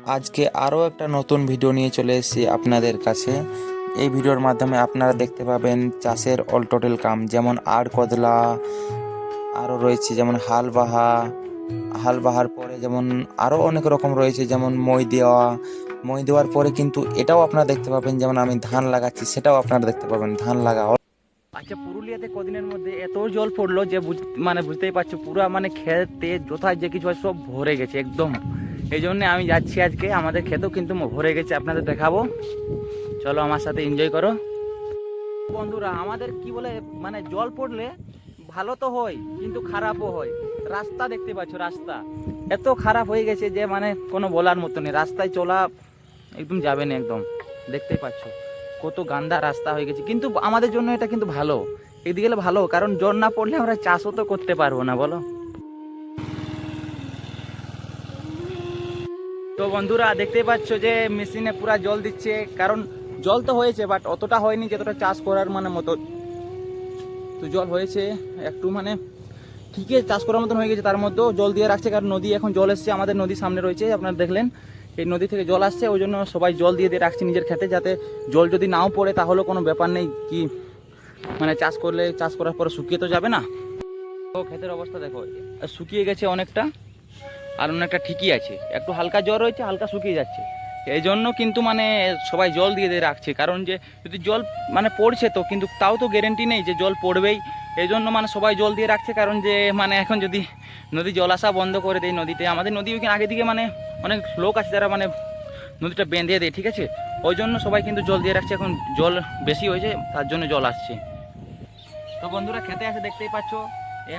আজকে আরও একটা নতুন ভিডিও নিয়ে চলে এসেছি আপনাদের কাছে। এই ভিডিওর মাধ্যমে আপনারা দেখতে পাবেন চাষের অল টোটাল কাম, যেমন আড় কদলা, আরও রয়েছে যেমন হাল বাহার পরে যেমন আরও অনেক রকম রয়েছে, যেমন মই দেওয়ার পরে কিন্তু এটাও আপনারা দেখতে পাবেন, যেমন আমি ধান লাগাচ্ছি সেটাও আপনারা দেখতে পাবেন ধান লাগা। আচ্ছা, পুরুলিয়াতে কদিনের মধ্যে এত জল পড়লো যে মানে বুঝতেই পারছো, পুরা মানে খেতে যথায় যে কিছু আছে সব ভরে গেছে একদম। এই জন্য আমি যাচ্ছি আজকে, আমাদের খেতেও কিন্তু ভরে গেছে, আপনাদের দেখাবো। চলো আমার সাথে এনজয় করো বন্ধুরা। আমাদের কি বলে, মানে জল পড়লে ভালো তো হয় কিন্তু খারাপও হয়। রাস্তা দেখতে পাচ্ছ, রাস্তা এত খারাপ হয়ে গেছে যে মানে কোনো বলার মতো নেই। রাস্তায় চলা একদম যাবে না, একদম দেখতেই পাচ্ছ কত গান্দা রাস্তা হয়ে গেছে। কিন্তু আমাদের জন্য এটা কিন্তু ভালো, এদিকে গেলে ভালো, কারণ জল না পড়লে আমরা চাষও তো করতে পারবো না, বলো। তো বন্ধুরা দেখতেই পাচ্ছ যে মেশিনে পুরা জল দিচ্ছে, কারণ জল তো হয়েছে বাট অতটা হয়নি যতটা চাষ করার মানে মতো। তো জল হয়েছে একটু, মানে ঠিকই চাষ করার মতন হয়ে গেছে, তার মধ্যেও জল দিয়ে রাখছে, কারণ নদী এখন জল এসছে, আমাদের নদী সামনে রয়েছে, আপনারা দেখলেন এই নদী থেকে জল আসছে, ওই জন্য সবাই জল দিয়ে দিয়ে রাখছে নিজের খেতে, যাতে জল যদি নাও পড়ে তাহলে কোনো ব্যাপার নেই, কি মানে চাষ করলে চাষ করার পরে শুকিয়ে তো যাবে না। তো ক্ষেতের অবস্থা দেখো, শুকিয়ে গেছে অনেকটা, আর অনেকটা ঠিকই আছে, একটু হালকা জ্বর হয়েছে, হালকা শুকিয়ে যাচ্ছে। এই জন্য কিন্তু মানে সবাই জল দিয়ে দিয়ে রাখছে, কারণ যে যদি জল মানে পড়ছে তো, কিন্তু তাও তো গ্যারেন্টি নেই যে জল পড়বেই। এই জন্য মানে সবাই জল দিয়ে রাখছে, কারণ যে মানে এখন যদি নদী জল আসা বন্ধ করে দেয় নদীতে, আমাদের নদী ওইখানে আগে দিকে মানে অনেক লোক আছে যারা মানে নদীটা বেঁধে দেয়, ঠিক আছে, ওই জন্য সবাই কিন্তু জল দিয়ে রাখছে। এখন জল বেশি হয়েছে তার জন্য জল আসছে। তো বন্ধুরা খেতে আসে দেখতেই পাচ্ছ,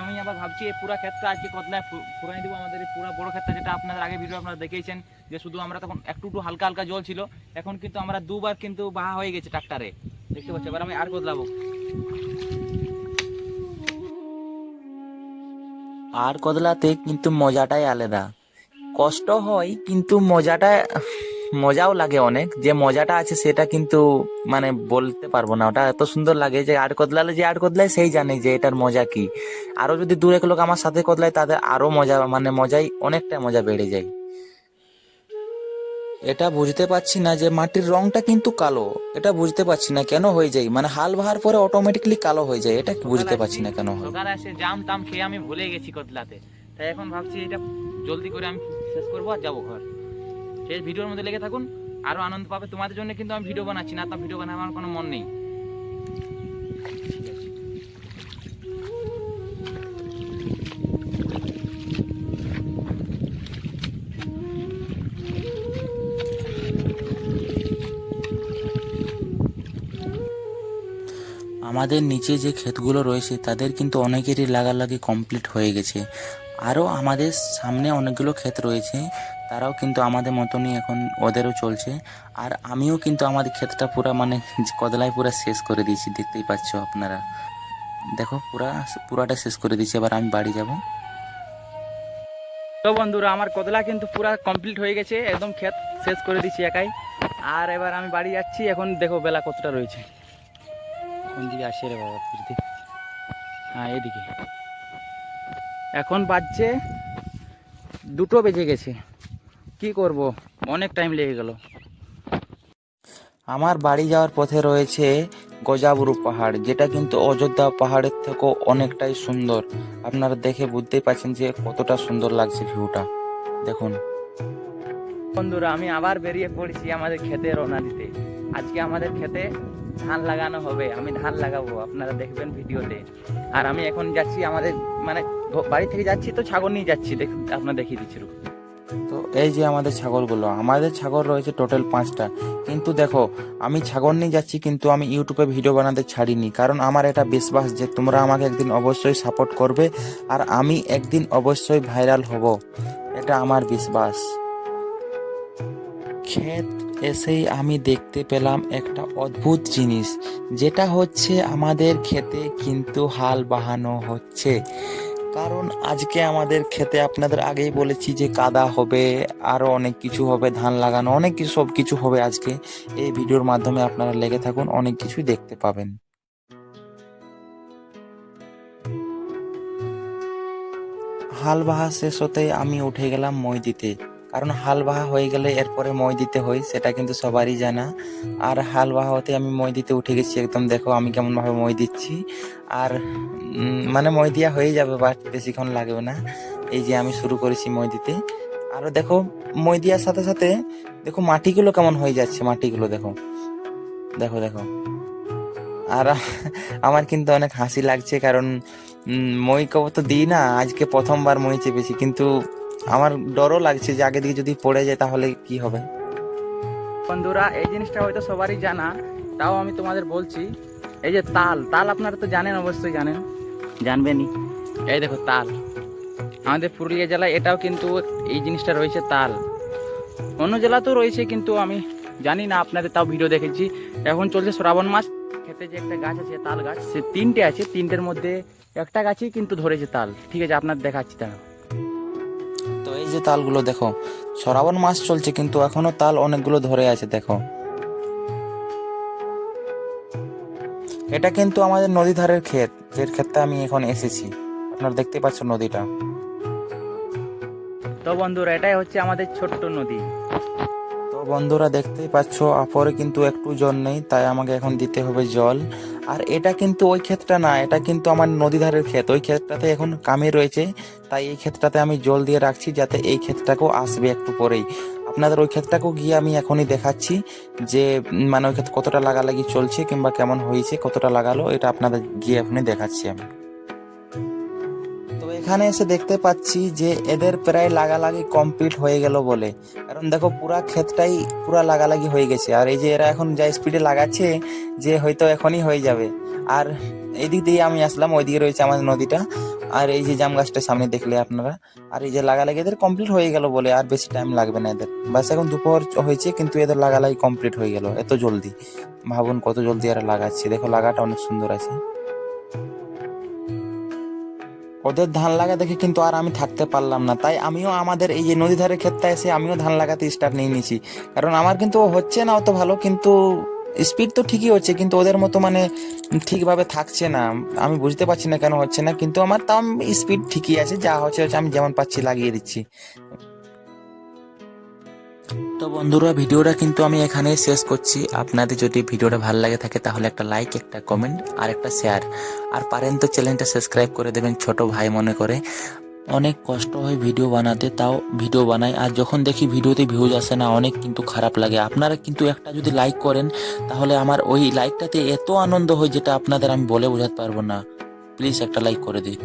আমি আবার ভাবছি এই পুরা ক্ষেতটা আজকে কতলায় ফুরাই দেবো, আমাদের এই পুরা বড় ক্ষেতটা, যেটা আপনাদের আগে ভিডিও আপনারা দেখেছেন যে শুধু আমরা তখন একটু একটু হালকা হালকা জল ছিল, এখন কিন্তু আমরা দুবার কিন্তু বাহা হয়ে গেছে ট্রাক্টারে, দেখতে পাচ্ছি। এবার আমি আর বদলাবো। আর কদলাতে কিন্তু মজাটাই আলাদা, কষ্ট হয় কিন্তু মজাও লাগে অনেক। যে মজাটা আছে সেটা কিন্তু মানে বলতে পারবো না, ওটা এত সুন্দর লাগে যে আড় কদলালে যে আড় কদলায় সেই জানে যে এটার মজা কি। আরো যদি দু এক লোক আমার সাথে কদলায় তাদের আরো মজা, মানে মজাই অনেকটা মজা বেড়ে যায়। এটা বুঝতে পারছি না যে মাটির রংটা কিন্তু কালো, এটা বুঝতে পারছি না কেন হয়ে যায়, মানে হাল বাহার পরে অটোমেটিকলি কালো হয়ে যায়, এটা সকালে বুঝতে পারছি আসছি, না কেন হয়। সকালে এসে জাম টাম খেয়ে আমি ভুলে গেছি কতলাতে, তাই এখন ভাবছি এটা জলদি করে আমি শেষ করবো আর যাবো ঘর। সেই ভিডিওর মধ্যে লেগে থাকুন, আরো আনন্দ পাবে। তোমাদের জন্য কিন্তু আমি ভিডিও বানাচ্ছি না, তা ভিডিও বানাবার আমার কোনো মন নেই। আমাদের নিচে যে ক্ষেতগুলো রয়েছে তাদের কিন্তু অনেকেরই লাগালাগি কমপ্লিট হয়ে গেছে। আরও আমাদের সামনে অনেকগুলো ক্ষেত রয়েছে, তারাও কিন্তু আমাদের মতনই এখন ওদেরও চলছে। আর আমিও কিন্তু আমাদের ক্ষেতটা পুরা মানে কদলায় পুরা শেষ করে দিয়েছি, দেখতেই পাচ্ছ আপনারা। দেখো পুরাটা শেষ করে দিয়েছি, এবার আমি বাড়ি যাব। তো বন্ধুরা আমার কদলা কিন্তু পুরা কমপ্লিট হয়ে গেছে, একদম ক্ষেত শেষ করে দিচ্ছি একাই। আর এবার আমি বাড়ি যাচ্ছি। এখন দেখো বেলা কতটা রয়েছে, কোন দিকে আসে রে বাবা, বুঝতে, হ্যাঁ এদিকে। এখন বাজছে 2টো বেজে গেছে, কি করব, অনেক টাইম লেগে গেল। আমার বাড়ি যাওয়ার পথে রয়েছে গজাবুরু পাহাড়, যেটা কিন্তু অযোধ্যা পাহাড়ের থেকেও অনেকটাই সুন্দর। আপনারা দেখে বুঝতেই পারছেন যে কতটা সুন্দর লাগছে ভিউটা, দেখুন। বন্ধুরা আমি আবার বেরিয়ে পড়েছি আমাদের খেতে রওনা দিতে। আজকে আমাদের খেতে ধান লাগানো হবে, আমি ধান লাগাবো, আপনারা দেখবেন ভিডিওতে। আর আমি এখন যাচ্ছি আমাদের মানে বাড়ি থেকে যাচ্ছি তো ছাগল নিয়ে যাচ্ছি, আপনারা দেখিয়ে দিচ্ছি। তো এই যে আমাদের ছাগল রয়েছে টোটাল 5টা। কিন্তু দেখো, আমি ছাগল নিয়ে যাচ্ছি কিন্তু আমি ইউটিউবে ভিডিও বানাতে ছাড়িনি, কারণ আমার এটা বিশ্বাস যে তোমরা আমাকে একদিন অবশ্যই সাপোর্ট করবে, আর আমি একদিন অবশ্যই ভাইরাল হব, এটা আমার বিশ্বাস। ক্ষেত এসেই আমি দেখতে পেলাম একটা অদ্ভুত জিনিস, যেটা হচ্ছে আমাদের ক্ষেতে কিন্তু হাল বাহানো হচ্ছে। কারণ আজকে আমাদের ক্ষেতে আপনাদের আগেই বলেছি যে কাদা হবে, আরো অনেক কিছু হবে, ধান লাগানো অনেক কিছু, সব কিছু হবে আজকে। এই ভিডিওর মাধ্যমে আপনারা লেগে থাকুন, অনেক কিছুই দেখতে পাবেন। হাল বাহা শেষ হতেই আমি উঠে গেলাম মই দিতে, কারণ হাল বাহা হয়ে গেলে এরপরে মই দিতে হয়, সেটা কিন্তু সবারই জানা। আর হাল বাহা হতে আমি মই দিতে উঠে গেছি একদম। দেখো আমি কেমনভাবে মই দিচ্ছি। আর মানে মই দেওয়া হয়ে যাবে, বাট বেশিক্ষণ লাগবে না। এই যে আমি শুরু করেছি মই দিতে। আরও দেখো মই দেওয়ার সাথে সাথে দেখো মাটিগুলো কেমন হয়ে যাচ্ছে, মাটিগুলো দেখো দেখো দেখো। আর আমার কিন্তু অনেক হাসি লাগছে, কারণ মই কবে তো দিই না, আজকে প্রথমবার মই চেপেছি। কিন্তু আমার ডরও লাগছে যে আগে দিকে যদি পড়ে যায় তাহলে কি হবে। বন্ধুরা এই জিনিসটা হয়তো সবারই জানা, তাও আমি তোমাদের বলছি। এই যে তাল, তাল আপনারা তো জানেন, অবশ্যই জানেন, জানবেনই। এই দেখো তাল, আমাদের পুরুলিয়া জেলায় এটাও কিন্তু এই জিনিসটা রয়েছে, তাল। অন্য জেলাতেও রয়েছে কিন্তু আমি জানি না, আপনাদের তাও ভিডিও দেখেছি। এখন চলছে শ্রাবণ মাস, খেতে যে একটা গাছ আছে তাল গাছ, সে 3টে আছে, 3টের মধ্যে একটা গাছেই কিন্তু ধরেছে তাল। ঠিক আছে, আপনার দেখাচ্ছি তাহলে। তো এই যে তালগুলো দেখো, শ্রাবণ মাস চলছে কিন্তু এখনো তাল অনেকগুলো ধরে আছে দেখো। এটা কিন্তু আমাদের নদী ধারের ক্ষেত, যে ক্ষেতটা আমি এখন এসেছি। আপনারা দেখতে পাচ্ছেন নদীটা। তো বন্ধুরা এটাই হচ্ছে আমাদের ছোট্ট নদী। তো বন্ধুরা দেখতেই পাচ্ছ আপরে কিন্তু একটু জল নেই, তাই আমাকে এখন দিতে হবে জল। আর এটা কিন্তু ওই ক্ষেতটা না, এটা কিন্তু আমার নদী ধারের ক্ষেত। ওই ক্ষেতটাতে এখন কামে রয়েছে, তাই এই ক্ষেতটাতে আমি জল দিয়ে রাখছি, যাতে এই ক্ষেতটাকেও আসবে একটু পরেই। আপনাদের ওই ক্ষেতটাকেও গিয়ে আমি এখনই দেখাচ্ছি যে মানে ওই ক্ষেত কতটা লাগালাগি চলছে কিংবা কেমন হয়েছে, কতটা লাগালো, এটা আপনাদের গিয়ে এখনই দেখাচ্ছি আমি। তো এখানে এসে দেখতে পাচ্ছি যে এদের প্রায় লাগালাগি কমপ্লিট হয়ে গেল বলে, কারণ দেখো পুরা ক্ষেতটাই পুরা লাগালাগি হয়ে গেছে। আর এই যে এরা এখন যা স্পিডে লাগাচ্ছে যে হয়তো এখনই হয়ে যাবে। আর এই দিক দিয়ে আমি আসলাম, ওইদিকে রয়েছে আমাদের নদীটা। আর এই যে জাম গাছটা সামনে দেখলে আপনারা। আর এই যে লাগালাগি এদের কমপ্লিট হয়ে গেল বলে, আর বেশি টাইম লাগবে না এদের। বাস এখন দুপুর হয়েছে কিন্তু এদের লাগালাগি কমপ্লিট হয়ে গেল এত জলদি। ভাবুন কত জলদি এরা লাগাচ্ছে, দেখো লাগাটা অনেক সুন্দর আছে। ওদের ধান লাগা দেখে কিন্তু আর আমি থাকতে পারলাম না, তাই আমিও আমাদের এই যে নদী ধারের ক্ষেতটা এসে আমিও ধান লাগাতে স্টার্ট নিয়ে নিয়েছি। কারণ আমার কিন্তু হচ্ছে না অত ভালো, কিন্তু স্পিড তো ঠিকই হচ্ছে, কিন্তু ওদের মতো মানে ঠিকভাবে থাকছে না। আমি বুঝতে পারছি না কেন হচ্ছে না, কিন্তু আমার তাও স্পিড ঠিকই আছে, যা হচ্ছে হচ্ছে, আমি যেমন পাচ্ছি লাগিয়ে দিচ্ছি। তো বন্ধুরা ভিডিওটা কিন্তু আমি এখানেই শেষ করছি। আপনাদের যদি ভিডিওটা ভালো লাগে থাকে তাহলে একটা লাইক, একটা কমেন্ট আর একটা শেয়ার, আর পারেন তো চ্যানেলটা সাবস্ক্রাইব করে দেবেন ছোট ভাই মনে করে। অনেক কষ্ট হয় ভিডিও বানাতে, তাও ভিডিও বানাই। আর যখন দেখি ভিডিওতে ভিউজ আসে না, অনেক কিন্তু খারাপ লাগে। আপনারা কিন্তু একটা যদি লাইক করেন তাহলে আমার ওই লাইকটাতে এত আনন্দ হয় যেটা আপনাদের আমি বলে বোঝাতে পারবো না। প্লিজ একটা লাইক করে দিন।